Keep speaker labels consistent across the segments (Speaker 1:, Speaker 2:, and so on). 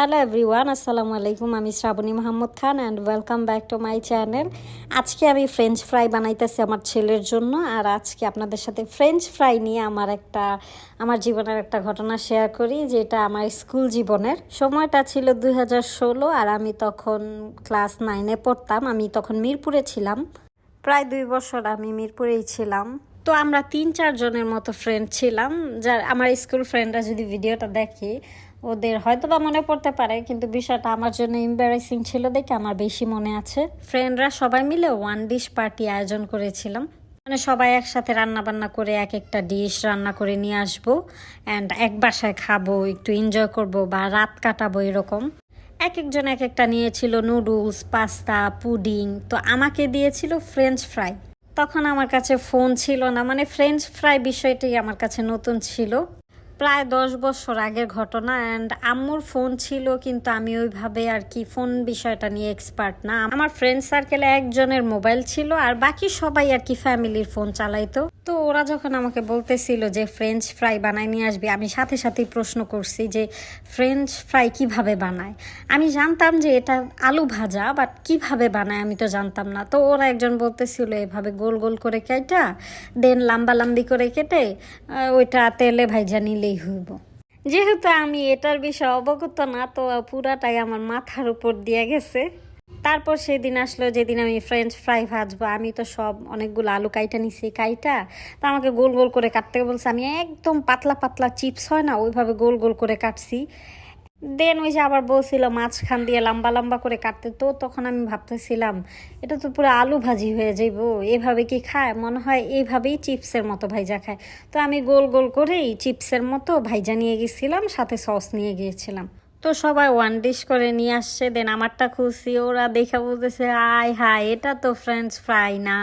Speaker 1: Hello everyone, আসসালামু আলাইকুম। আমি Srabani Mahmud Khan and welcome back to my channel. আজকে আমি ফ্রেঞ্চ ফ্রাই বানাইতেছি আমার ছেলের জন্য। আর আজকে আপনাদের সাথে ফ্রেঞ্চ ফ্রাই নিয়ে আমার জীবনের একটা ঘটনা শেয়ার করি, যেটা আমার স্কুল জীবনের। সময়টা ছিল 2016 আর আমি তখন ক্লাস 9-এ পড়তাম। আমি তখন মিরপুরে ছিলাম, প্রায় 2 বছর আমি মিরপুরেই ছিলাম। তো আমরা 3-4 জনের মতো ফ্রেন্ড ছিলাম, যার আমার স্কুল ফ্রেন্ডরা যদি ভিডিওটা দেখে ওদের হয়তো বা মনে পড়তে পারে, কিন্তু বিষয়টা আমার জন্য এম্বারেসিং ছিল দেখে আমার বেশি মনে আছে। ফ্রেন্ডরা সবাই মিলে ওয়ান ডিশ পার্টি আয়োজন করেছিলাম, মানে সবাই একসাথে রান্না বান্না করে এক একটা ডিশ রান্না করে নিয়ে আসবো অ্যান্ড এক বাসায় খাবো, একটু এনজয় করব বা রাত কাটাবো এরকম। এক একজন এক একটা নিয়েছিল নুডলস, পাস্তা, পুডিং। তো আমাকে দিয়েছিল ফ্রেঞ্চ ফ্রাই। তখন আমার কাছে ফোন ছিল না, মানে ফ্রেঞ্চ ফ্রাই বিষয়টাই আমার কাছে নতুন ছিল। প্রায় 10 বছর আগের ঘটনা। অ্যান্ড আম্মুর ফোন ছিল, কিন্তু আমি ওইভাবে আর কি ফোন বিষয়টা নিয়ে এক্সপার্ট না। আমার ফ্রেন্ড সার্কেলে একজনের মোবাইল ছিল আর বাকি সবাই আর কি ফ্যামিলির ফোন চালাইতো। তো ওরা যখন আমাকে বলতেছিল যে ফ্রেঞ্চ ফ্রাই বানাই নিয়ে আসবি, আমি সাথে সাথেই প্রশ্ন করছি যে ফ্রেঞ্চ ফ্রাই কিভাবে বানায়। আমি জানতাম যে এটা আলু ভাজা, বাট কিভাবে বানায় আমি তো জানতাম না। তো ওরা একজন বলতেছিল এভাবে গোল গোল করে কেটে দেন লম্বা লম্বি করে কেটে ওইটা তেলে ভাইজা নিলেই হইব। যেহেতু আমি এটার বিষয়ে অবগত না, তো পুরাটাই আমার মাথার উপর দিয়ে গেছে। তারপর সেদিন আসলো যেদিন আমি ফ্রেঞ্চ ফ্রাই ভাজবো। আমি তো অনেকগুলো আলু কাইটা নিছি, তো আমাকে গোল গোল করে কাটতে বলছে। আমি একদম পাতলা পাতলা চিপস হয় না, ওইভাবে গোল গোল করে কাটছি। দেন ওই যে আবার বলছিল মাঝখান দিয়ে লম্বা লম্বা করে কাটতে। তো তখন আমি ভাবতেছিলাম এটা তো পুরো আলু ভাজি হয়ে যাইব, এভাবে কি খায়? মনে হয় এইভাবেই চিপসের মতো ভাইজা খায়। তো আমি গোল গোল করেই চিপসের মতো ভাইজা নিয়ে গেছিলাম, সাথে সস নিয়ে গিয়েছিলাম। তো সবাই ওয়ান ডিশ করে নিয়ে আসছে। দেন আমারটা খুশি, ওরা দেখে বলতেছে আয় হায়, এটা তো ফ্রেঞ্চ ফ্রাই না,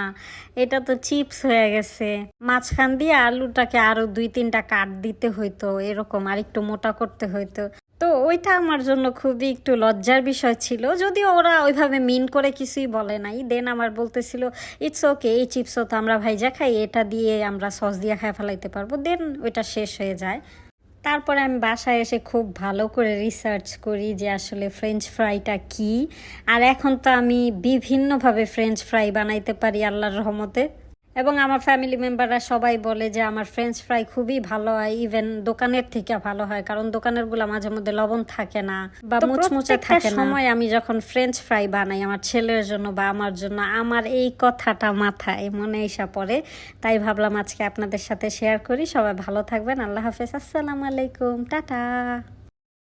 Speaker 1: এটা তো চিপস হয়ে গেছে। মাঝখান দিয়ে আলুটাকে আরো 2-3টা কাট দিতে হইতো, এরকম আর একটু মোটা করতে হইতো। তো ওইটা আমার জন্য খুবই একটু লজ্জার বিষয় ছিল, যদিও ওরা ওইভাবে মিন করে কিছুই বলে নাই। দেন আমার বলতেছিল ইটস ওকে, এই চিপসও তো আমরা ভাইজা খাই, এটা দিয়ে আমরা সস দিয়ে খাই ফেলাইতে পারবো। দেন ওইটা শেষ হয়ে যায়। তারপরে আমি বাসায় এসে খুব ভালো করে রিসার্চ করি যে আসলে ফ্রেঞ্চ ফ্রাইটা কি। আর এখন তো আমি বিভিন্নভাবে ফ্রেঞ্চ ফ্রাই বানাইতে পারি আল্লাহর রহমতে। এবং আমার ফ্যামিলি মেম্বাররা সবাই বলে যে আমার ফ্রেঞ্চ ফ্রাই খুবই ভালো হয়, ইভেন দোকানের থেকে ভালো হয়, কারণ দোকানেরগুলো মাঝে মধ্যে লবণ থাকে না বা মুচমুচে থাকে না। সময় আমি যখন ফ্রেঞ্চ ফ্রাই বানাই আমার ছেলের জন্য বা আমার জন্য, আমার এই কথাটা মাথায় মনে এসে পড়ে। তাই ভাবলাম আজকে আপনাদের সাথে শেয়ার করি। সবাই ভালো থাকবেন, আল্লাহ হাফেজ, আসসালামু আলাইকুম, টাটা।